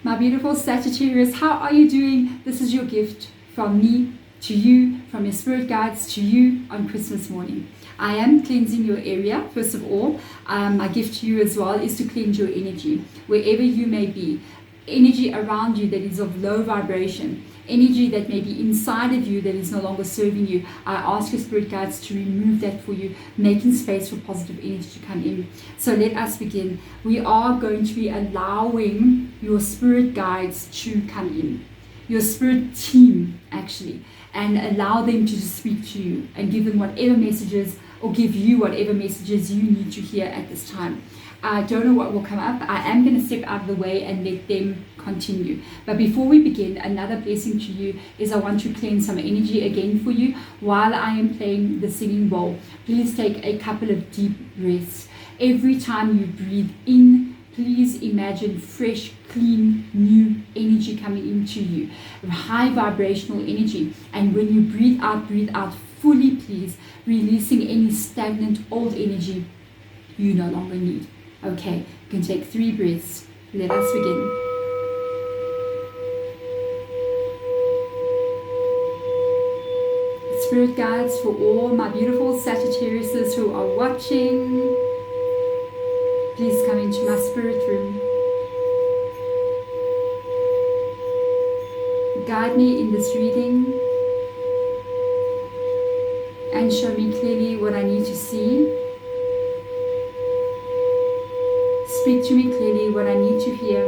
My beautiful Sagittarius, how are you doing? This is your gift from me to you, from your spirit guides to you on Christmas morning. I am cleansing your area, first of all. My gift to you as well is to cleanse your energy, wherever you may be. Energy around you that is of low vibration, energy that may be inside of you that is no longer serving you. I ask your spirit guides to remove that for you, making space for positive energy to come in. So let us begin. We are going to be allowing your spirit guides to come in, your spirit team actually, and allow them to speak to you and give them whatever messages, or give you whatever messages you need to hear at this time. I don't know what will come up. I am going to step out of the way and let them continue. But before we begin, another blessing to you is I want to cleanse some energy again for you while I am playing the singing bowl. Please take a couple of deep breaths. Every time you breathe in, please imagine fresh, clean, new energy coming into you. High vibrational energy. And when you breathe out fully, please, releasing any stagnant old energy you no longer need. Okay, you can take 3 breaths. Let us begin. Spirit guides, for all my beautiful Sagittariuses who are watching, please come into my spirit room. Guide me in this reading and show me clearly what I need to see. Speak to me clearly what I need to hear.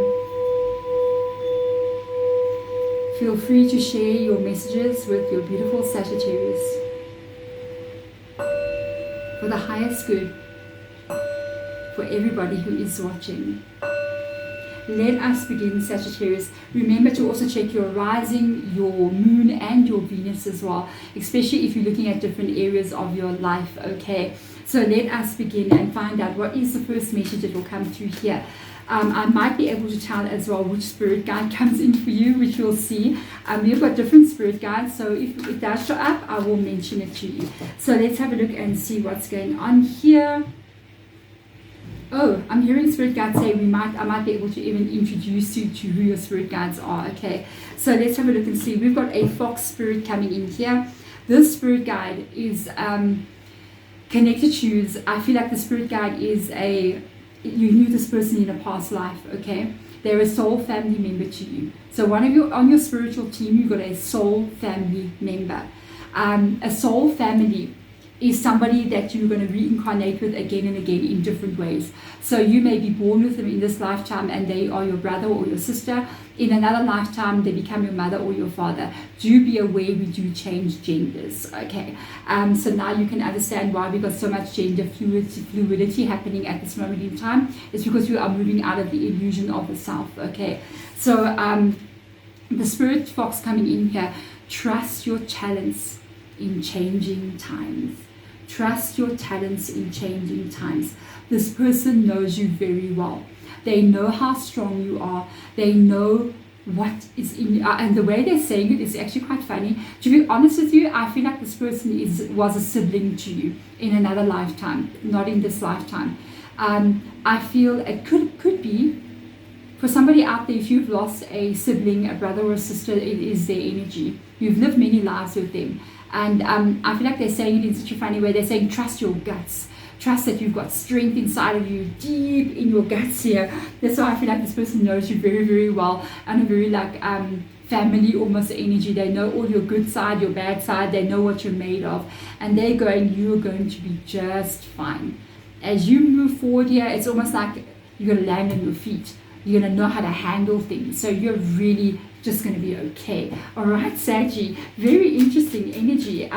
Feel free to share your messages with your beautiful Sagittarius for the highest good for everybody who is watching. Let us begin, Sagittarius. Remember to also check your rising, your moon, and your Venus as well, especially if you're looking at different areas of your life, okay? So let us begin and find out what is the first message that will come through here. I might be able to tell as well which spirit guide comes in for you, which you'll see. We've got different spirit guides, so if it does show up, I will mention it to you. So let's have a look and see what's going on here. Oh, I'm hearing spirit guides say I might be able to even introduce you to who your spirit guides are. Okay, so let's have a look and see. We've got a fox spirit coming in here. This spirit guide is connected to you. I feel like the spirit guide is you knew this person in a past life. Okay, they're a soul family member to you. So on your spiritual team, you've got a soul family member. A soul family is somebody that you're going to reincarnate with again and again in different ways. So you may be born with them in this lifetime and they are your brother or your sister. In another lifetime, they become your mother or your father. Do be aware we do change genders, okay? So now you can understand why we got so much gender fluidity happening at this moment in time. It's because we are moving out of the illusion of the self, okay? So the spirit fox coming in here, trust your talents in changing times. Trust your talents in changing times. This person knows you very well. They know how strong you are. They know what is in you. And the way they're saying it is actually quite funny. To be honest with you, I feel like this person was a sibling to you in another lifetime, not in this lifetime. I feel it could be for somebody out there. If you've lost a sibling, a brother or a sister, it is their energy. You've lived many lives with them. And I feel like they're saying it in such a funny way. They're saying, trust your guts. Trust that you've got strength inside of you, deep in your guts here. That's why I feel like this person knows you very, very well, and a very family almost energy. They know all your good side, your bad side. They know what you're made of. And they're going, you're going to be just fine. As you move forward here, it's almost like you're going to land on your feet. You're going to know how to handle things. So you're really just going to be okay. All right, Saggy. Very interesting energy.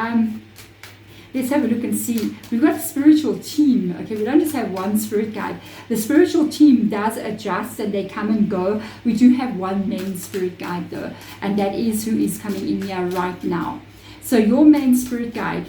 Let's have a look and see. We've got a spiritual team. Okay, we don't just have one spirit guide. The spiritual team does adjust and they come and go. We do have one main spirit guide though, and that is who is coming in here right now. So your main spirit guide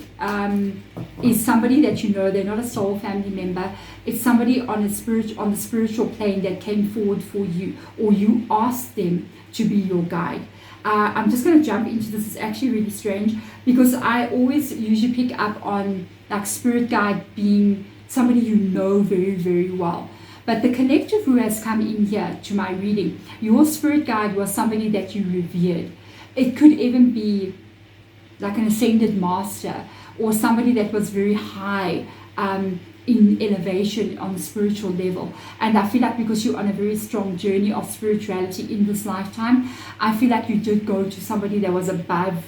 is somebody that you know. They're not a soul family member. It's somebody on the spiritual plane that came forward for you, or you asked them to be your guide. I'm just going to jump into this. It's actually really strange because I always usually pick up on like spirit guide being somebody you know very, very well. But the collective who has come in here to my reading, your spirit guide was somebody that you revered. It could even be like an ascended master, or somebody that was very high in elevation on the spiritual level. And I feel like because you're on a very strong journey of spirituality in this lifetime, I feel like you did go to somebody that was above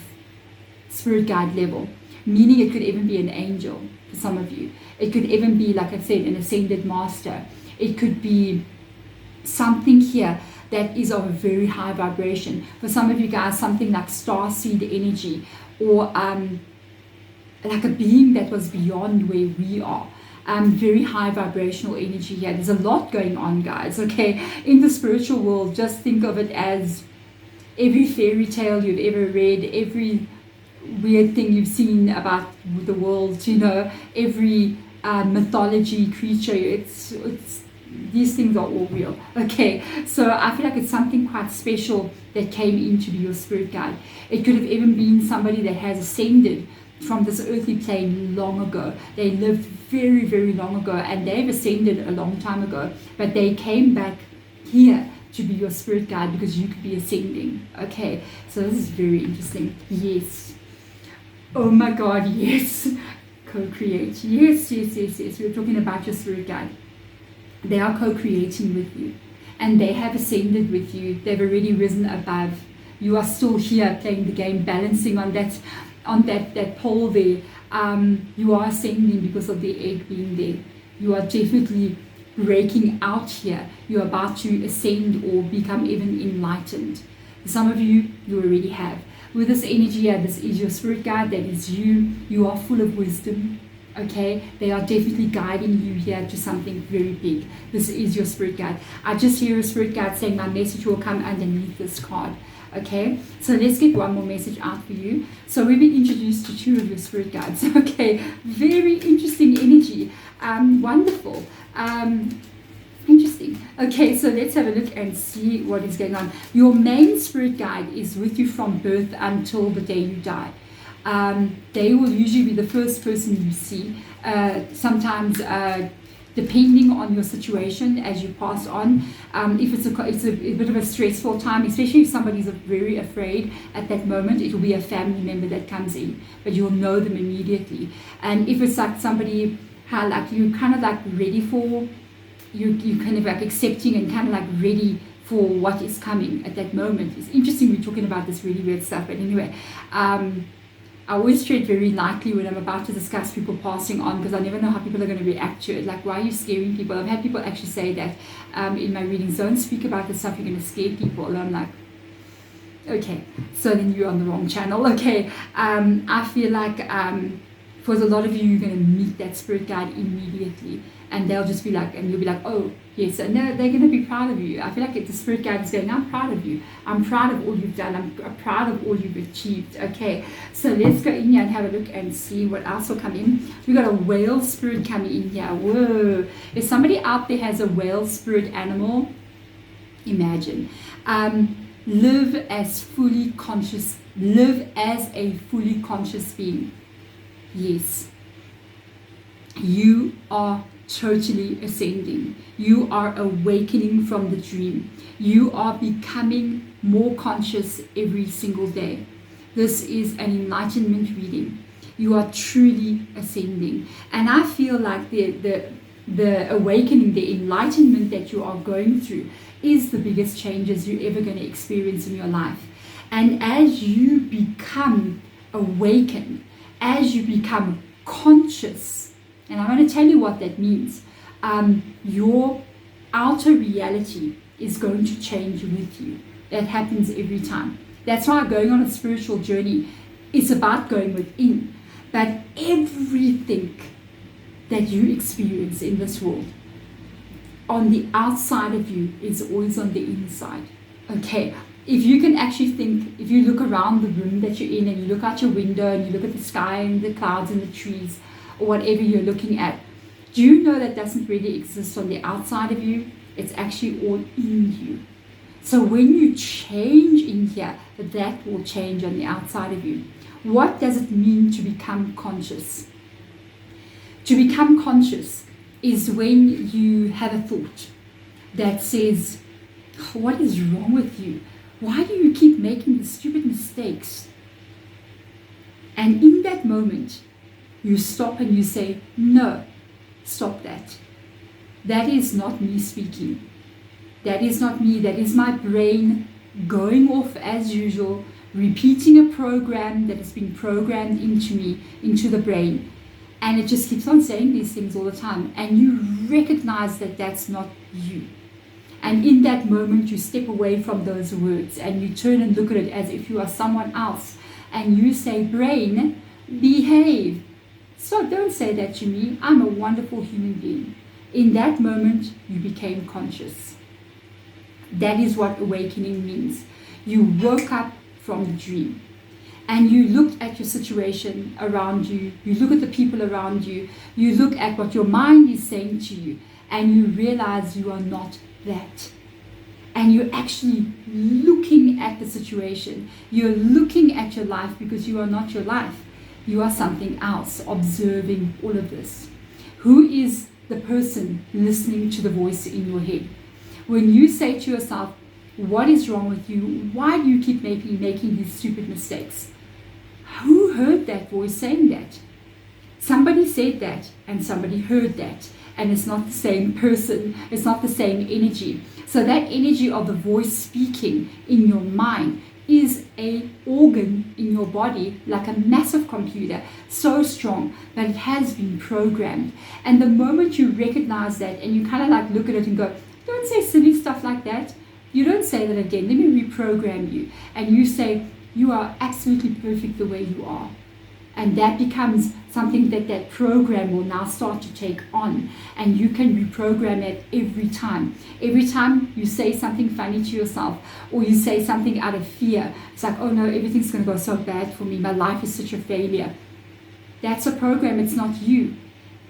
spirit guide level, meaning it could even be an angel for some of you. It could even be, like I said, an ascended master. It could be something here that is of a very high vibration. For some of you guys, something like starseed energy, or like a being that was beyond where we are. Very high vibrational energy here. There's a lot going on, guys, okay? In the spiritual world, just think of it as every fairy tale you've ever read, every weird thing you've seen about the world, you know, every mythology creature. It's these things are all real, okay? So I feel like it's something quite special that came in to be your spirit guide. It could have even been somebody that has ascended from this earthly plane long ago. They lived very, very long ago, and they've ascended a long time ago, but they came back here to be your spirit guide because you could be ascending, okay? So this is very interesting. Yes. Oh my God, yes. Co-create. Yes. We're talking about your spirit guide. They are co-creating with you, and they have ascended with you. They've already risen above. You are still here playing the game, balancing on that pole there. You are ascending because of the egg being there. You are definitely breaking out here. You're about to ascend or become even enlightened. Some of you already have. With this energy here, this is your spirit guide. That is you. You are full of wisdom. Okay, they are definitely guiding you here to something very big. This is your spirit guide. I just hear a spirit guide saying my message will come underneath this card. Okay, so let's get one more message out for you. So we've been introduced to two of your spirit guides. Okay, very interesting energy. Wonderful. Interesting. Okay, so let's have a look and see what is going on. Your main spirit guide is with you from birth until the day you die. They will usually be the first person you see. Sometimes depending on your situation as you pass on, if it's a bit of a stressful time, especially if somebody's very afraid at that moment, it will be a family member that comes in, but you'll know them immediately. And if it's like somebody how like you kind of like ready for, you kind of like accepting and kind of like ready for what is coming at that moment. It's interesting we're talking about this really weird stuff, but anyway, I always tread very lightly when I'm about to discuss people passing on, because I never know how people are going to react to it. Like, why are you scaring people? I've had people actually say that in my readings, don't speak about the stuff, you're going to scare people. And I'm like, okay, so then you're on the wrong channel. Okay, I feel like for a lot of you, you're going to meet that spirit guide immediately, and they'll just be like, and you'll be like, oh yes, and they're going to be proud of you. I feel like if the spirit guide is going, I'm proud of you, I'm proud of all you've done, I'm proud of all you've achieved. Okay, so let's go in here and have a look and see what else will come in. We've got a whale spirit coming in here. Whoa, if somebody out there has a whale spirit animal, imagine. Live as fully conscious, live as a fully conscious being. Yes, you are totally ascending. You are awakening from the dream. You are becoming more conscious every single day. This is an enlightenment reading. You are truly ascending, and I feel like the awakening, the enlightenment that you are going through is the biggest changes you're ever going to experience in your life. And as you become awakened, as you become conscious, and I'm going to tell you what that means, your outer reality is going to change with you. That happens every time. That's why going on a spiritual journey is about going within. But everything that you experience in this world, on the outside of you, is always on the inside. Okay, if you can actually think, if you look around the room that you're in and you look out your window and you look at the sky and the clouds and the trees or whatever you're looking at, do you know that doesn't really exist on the outside of you? It's actually all in you. So when you change in here, that will change on the outside of you. What does it mean to become conscious? To become conscious is when you have a thought that says, what is wrong with you? Why do you keep making the stupid mistakes? And in that moment, you stop and you say, no, stop that. That is not me speaking. That is not me. That is my brain going off as usual, repeating a program that has been programmed into me, into the brain. And it just keeps on saying these things all the time. And you recognize that that's not you. And in that moment, you step away from those words and you turn and look at it as if you are someone else. And you say, brain, behave. So don't say that to me. I'm a wonderful human being. In that moment, you became conscious. That is what awakening means. You woke up from the dream. And you looked at your situation around you. You look at the people around you. You look at what your mind is saying to you. And you realize you are not that. And you're actually looking at the situation. You're looking at your life because you are not your life. You are something else, observing all of this. Who is the person listening to the voice in your head? When you say to yourself, what is wrong with you? Why do you keep making these stupid mistakes? Who heard that voice saying that? Somebody said that and somebody heard that. And it's not the same person. It's not the same energy. So that energy of the voice speaking in your mind is an organ in your body, like a massive computer, so strong that it has been programmed. And the moment you recognize that and you kind of like look at it and go, don't say silly stuff like that. You don't say that again. Let me reprogram you. And you say, you are absolutely perfect the way you are. And that becomes something that program will now start to take on. And you can reprogram it every time. Every time you say something funny to yourself or you say something out of fear, it's like, oh no, everything's going to go so bad for me. My life is such a failure. That's a program. It's not you.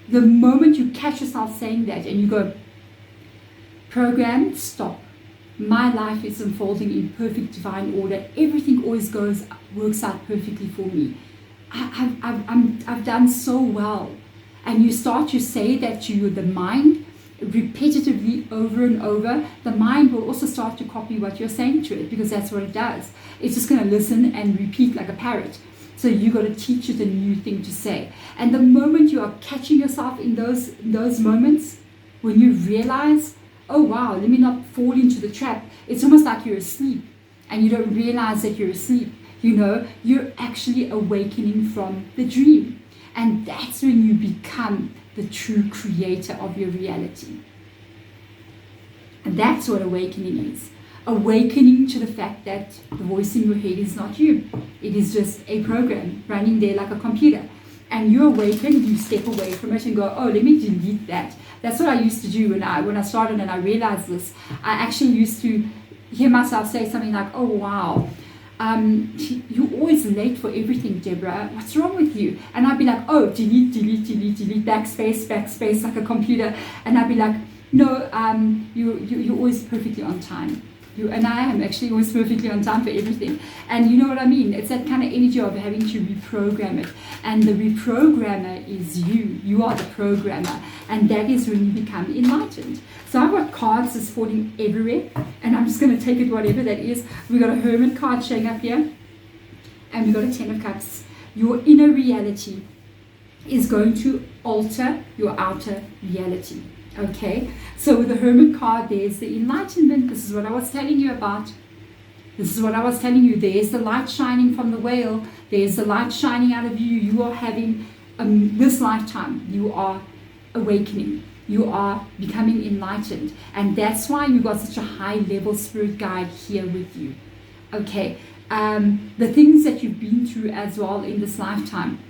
The moment you catch yourself saying that and you go, program, stop. My life is unfolding in perfect divine order. Everything always works out perfectly for me. I've done so well. And you start to say that to the mind repetitively over and over. The mind will also start to copy what you're saying to it because that's what it does. It's just going to listen and repeat like a parrot. So you got to teach it a new thing to say. And the moment you are catching yourself in those moments, when you realize, oh wow, let me not fall into the trap. It's almost like you're asleep and you don't realize that you're asleep. You know, you're actually awakening from the dream. And that's when you become the true creator of your reality. And that's what awakening is. Awakening to the fact that the voice in your head is not you. It is just a program running there like a computer. And you awaken, you step away from it and go, oh, let me delete that. That's what I used to do when I started and I realized this. I actually used to hear myself say something like, oh, wow. You're always late for everything, Deborah. What's wrong with you? And I'd be like, oh, delete, backspace, like a computer. And I'd be like, no, you're always perfectly on time. And I am actually always perfectly on time for everything. And you know what I mean? It's that kind of energy of having to reprogram it. And the reprogrammer is you. You are the programmer. And that is when you become enlightened. So I've got cards that's falling everywhere. And I'm just going to take it whatever that is. We've got a Hermit card showing up here. And we've got a 10 of Cups. Your inner reality is going to alter your outer reality. Okay, so with the Hermit card, there's the enlightenment. This is what I was telling you about. This is what I was telling you. There's the light shining from the whale. There's the light shining out of you. You are having this lifetime. You are awakening. You are becoming enlightened. And that's why you got such a high level spirit guide here with you. Okay, the things that you've been through as well in this lifetime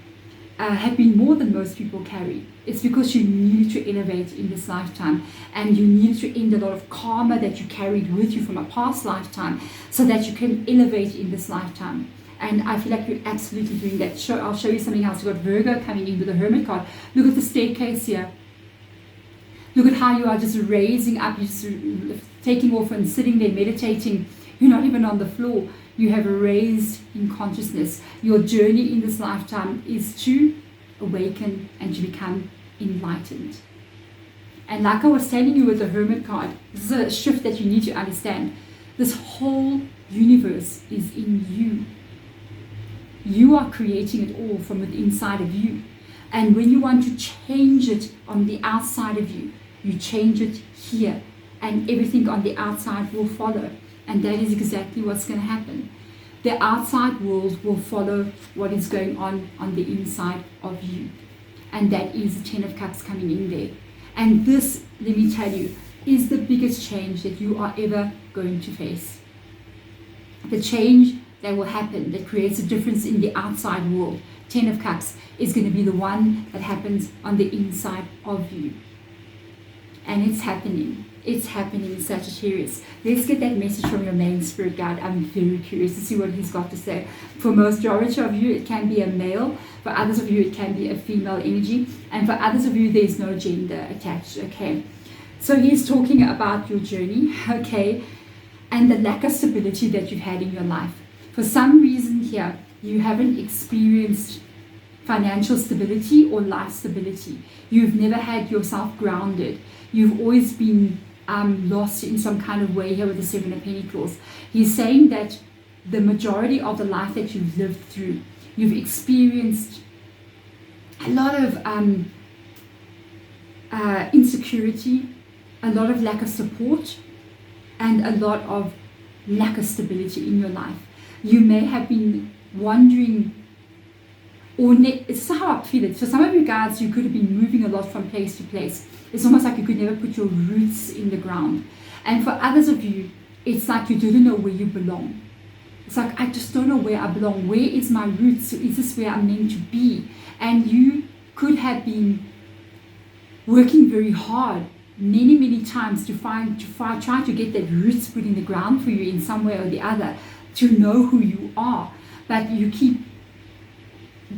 have been more than most people carry. It's because you needed to elevate in this lifetime and you needed to end a lot of karma that you carried with you from a past lifetime so that you can elevate in this lifetime. And I feel like you're absolutely doing that. I'll show you something else. You've got Virgo coming in with the Hermit card. Look at the staircase here. Look at how you are just raising up, you're just taking off and sitting there meditating. You're not even on the floor. You have raised in consciousness. Your journey in this lifetime is to awaken and to become enlightened. And like I was telling you with the Hermit card, this is a shift that you need to understand. This whole universe is in you. You are creating it all from within inside of you. And when you want to change it on the outside of you, you change it here. And everything on the outside will follow. And that is exactly what's going to happen. The outside world will follow what is going on the inside of you. And that is the 10 of Cups coming in there. And this, let me tell you, is the biggest change that you are ever going to face. The change that will happen, that creates a difference in the outside world, 10 of Cups, is going to be the one that happens on the inside of you. And it's happening. It's happening, Sagittarius. Let's get that message from your main spirit guide. I'm very curious to see what he's got to say. For majority of you, it can be a male. For others of you, it can be a female energy. And for others of you, there's no gender attached, okay? So he's talking about your journey, okay? And the lack of stability that you've had in your life. For some reason here, you haven't experienced financial stability or life stability. You've never had yourself grounded. You've always been lost in some kind of way here with the 7 of Pentacles. He's saying that the majority of the life that you've lived through, you've experienced a lot of insecurity, a lot of lack of support, and a lot of lack of stability in your life. You may have been wondering, it's how I feel it. For some of you guys, you could have been moving a lot from place to place. It's almost like you could never put your roots in the ground. And for others of you, it's like you didn't know where you belong. It's like, I just don't know where I belong. Where is my roots? Is this where I'm meant to be? And you could have been working very hard many times to try to get that roots put in the ground for you in some way or the other, to know who you are. But you keep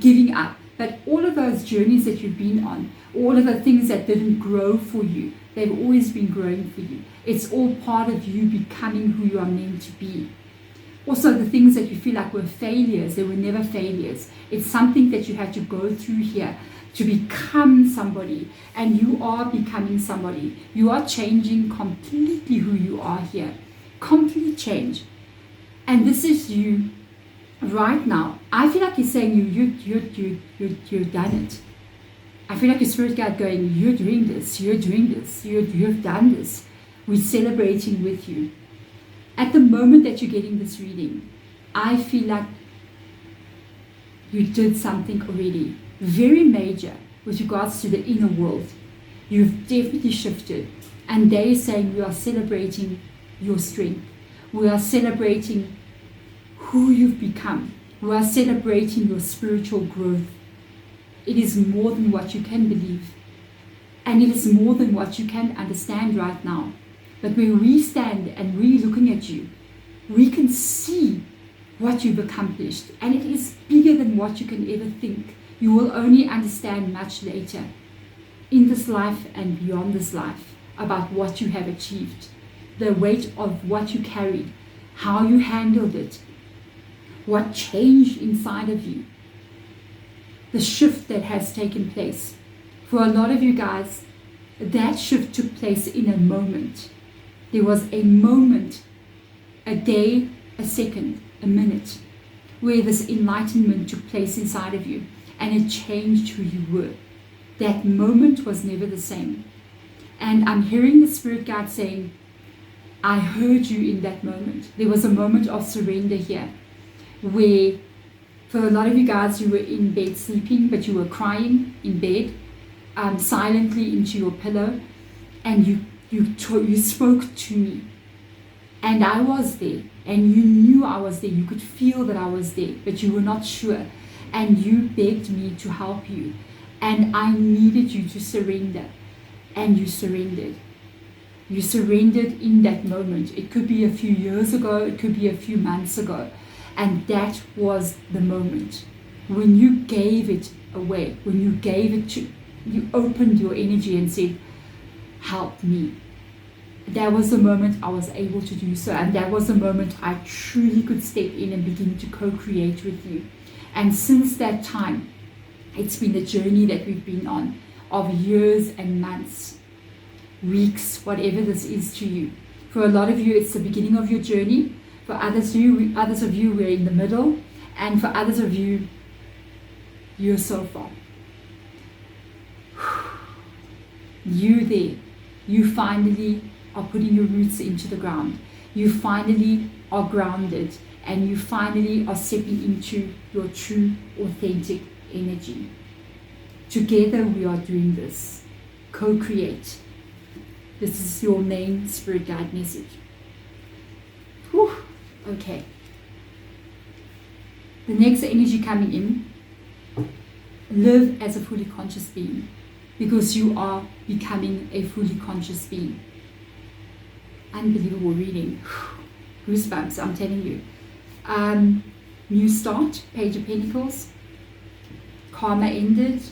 giving up. But all of those journeys that you've been on, all of the things that didn't grow for you, they've always been growing for you. It's all part of you becoming who you are meant to be. Also, the things that you feel like were failures, they were never failures. It's something that you had to go through here to become somebody. And you are becoming somebody. You are changing completely who you are here. Complete change. And this is you right now. I feel like he's saying you've done it. I feel like your spirit guide going, you're doing this, you've done this. We're celebrating with you. At the moment that you're getting this reading, I feel like you did something already very major with regards to the inner world. You've definitely shifted. And they're saying we are celebrating your strength. We are celebrating who you've become. We are celebrating your spiritual growth. It is more than what you can believe. And it is more than what you can understand right now. But when we stand and we're looking at you, we can see what you've accomplished. And it is bigger than what you can ever think. You will only understand much later, in this life and beyond this life, about what you have achieved. The weight of what you carried, how you handled it, what changed inside of you, the shift that has taken place. For a lot of you guys, that shift took place in a moment. There was a moment, a day, a second, a minute, where this enlightenment took place inside of you, and it changed who you were. That moment was never the same. And I'm hearing the spirit guide saying, I heard you in that moment. There was a moment of surrender here, where for a lot of you guys, you were in bed sleeping, but you were crying in bed, silently into your pillow, and you spoke to me. And I was there, and you knew I was there. You could feel that I was there, but you were not sure. And you begged me to help you. And I needed you to surrender. And you surrendered. You surrendered in that moment. It could be a few years ago. It could be a few months ago. And that was the moment. When you gave it away, when you gave it to, you opened your energy and said, help me. That was the moment I was able to do so. And that was the moment I truly could step in and begin to co-create with you. And since that time, it's been a journey that we've been on of years and months. weeks, whatever this is to you. For a lot of you, it's the beginning of your journey. For others of you, we're in the middle. And for others of you, you're so far. You there. You finally are putting your roots into the ground. You finally are grounded. And you finally are stepping into your true, authentic energy. Together we are doing this. Co-create. This is your main spirit guide message. Whew. Okay. The next energy coming in, live as a fully conscious being, because you are becoming a fully conscious being. Unbelievable reading. Goosebumps, I'm telling you. New start, Page of Pentacles. Karma ended.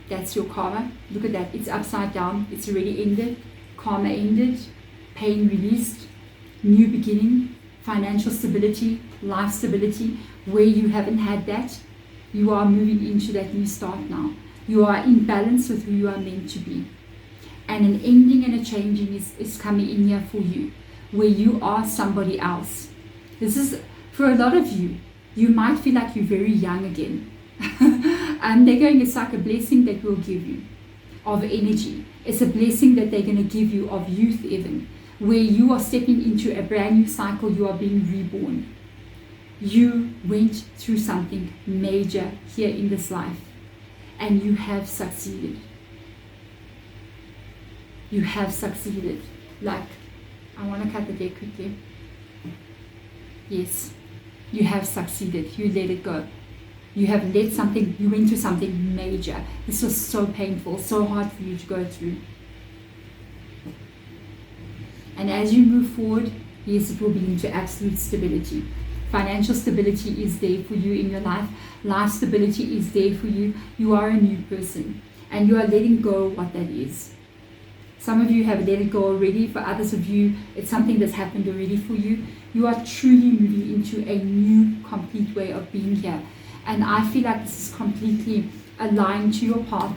That's your karma. Look at that. It's upside down. It's already ended. Karma ended. Pain released. New beginning. Financial stability. Life stability. Where you haven't had that, you are moving into that new start now. You are in balance with who you are meant to be. And an ending and a changing is coming in here for you, where you are somebody else. This is, for a lot of you, you might feel like you're very young again. And they're going, it's like a blessing that we'll give you of energy. It's a blessing that they're going to give you of youth even, where you are stepping into a brand new cycle. You are being reborn. You went through something major here in this life, and you have succeeded. You have succeeded. Like, I want to cut the deck quickly. Yes, you have succeeded. You let it go. You have let something, you went through something major. This was so painful, so hard for you to go through. And as you move forward, yes, it will be into absolute stability. Financial stability is there for you in your life. Life stability is there for you. You are a new person, and you are letting go of what that is. Some of you have let it go already. For others of you, it's something that's happened already for you. You are truly moving into a new, complete way of being here. And I feel like this is completely aligned to your path.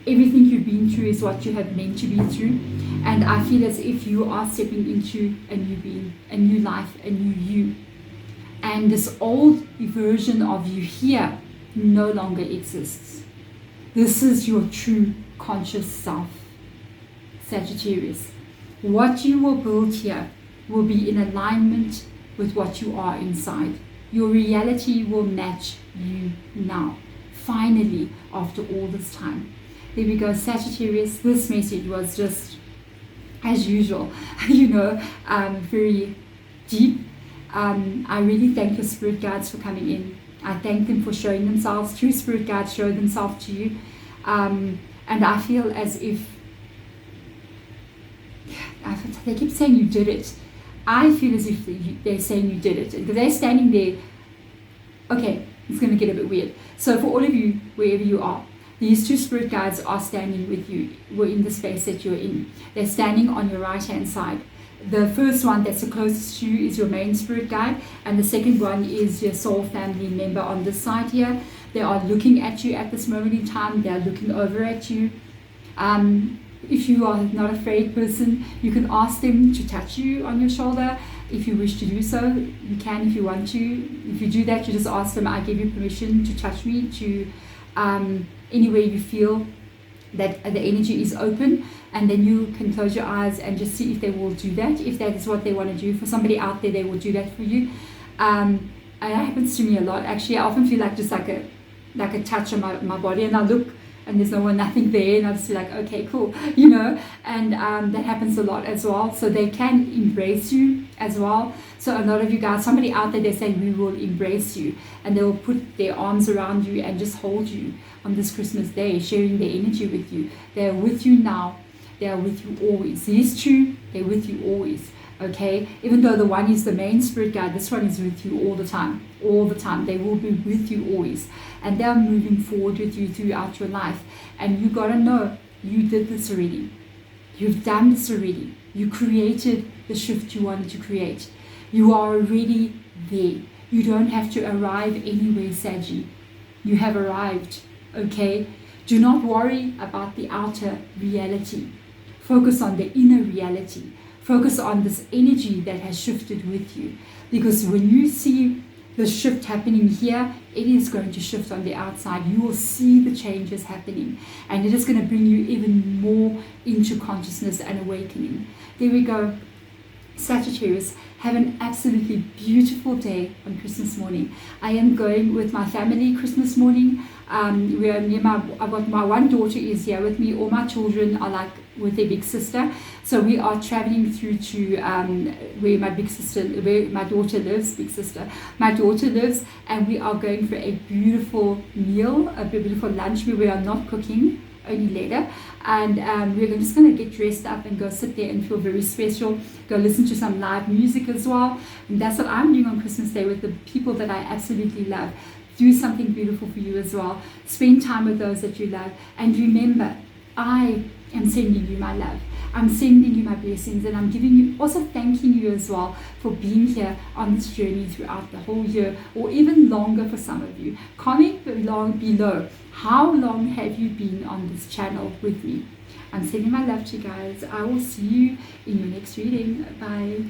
Everything you've been through is what you have meant to be through. And I feel as if you are stepping into a new being, a new life, a new you. And this old version of you here no longer exists. This is your true conscious self, Sagittarius. What you will build here will be in alignment with what you are inside. Your reality will match you now, finally, after all this time. There we go, Sagittarius. This message was just, as usual, very deep. I really thank your spirit guides for coming in. I thank them for showing themselves. True spirit guides show themselves to you. And I feel as if they keep saying you did it. I feel as if they're saying you did it. They're standing there. Okay, it's going to get a bit weird. So for all of you, wherever you are, these two spirit guides are standing with you. We're in the space that you're in. They're standing on your right hand side. The first one that's the closest to you is your main spirit guide, and the second one is your soul family member on this side here. They are looking at you at this moment in time. They are looking over at you. If you are not a afraid person, you can ask them to touch you on your shoulder. If you wish to do so, you can if you want to. If you do that, you just ask them, I give you permission to touch me, to anywhere you feel that the energy is open, and then you can close your eyes and just see if they will do that. If that is what they want to do for somebody out there, they will do that for you. And that happens to me a lot. Actually, I often feel like just like a touch on my body, and I look and there's nothing there, and I just feel like, okay, cool, and that happens a lot as well. So they can embrace you as well. So a lot of you guys, somebody out there, they're saying we will embrace you, and they will put their arms around you and just hold you on this Christmas day, sharing their energy with you. They are with you now. They are with you always. These two, they're with you always. Okay, even though the one is the main spirit guide, this one is with you all the time. They will be with you always, and they're moving forward with you throughout your life. And you gotta know, you did this already. You've done this already. You created the shift you wanted to create. You are already there. You don't have to arrive anywhere, Saggy. You have arrived. Okay, do not worry about the outer reality. Focus on the inner reality. Focus on this energy that has shifted with you. Because when you see the shift happening here, it is going to shift on the outside. You will see the changes happening, and it is going to bring you even more into consciousness and awakening. There we go. Sagittarius, have an absolutely beautiful day on Christmas morning. I am going with my family Christmas morning. I've got my one daughter is here with me. All my children are like with their big sister. So we are traveling through to where my daughter lives, and we are going for a beautiful meal, a beautiful lunch where we are not cooking, only later, and we're just going to get dressed up and go sit there and feel very special, go listen to some live music as well. And that's what I'm doing on Christmas Day with the people that I absolutely love. Do something beautiful for you as well. Spend time with those that you love, and remember, I am sending you my love. I'm sending you my blessings, and I'm giving you, also thanking you as well for being here on this journey throughout the whole year, or even longer for some of you. Comment below, how long have you been on this channel with me? I'm sending my love to you guys. I will see you in your next reading. Bye.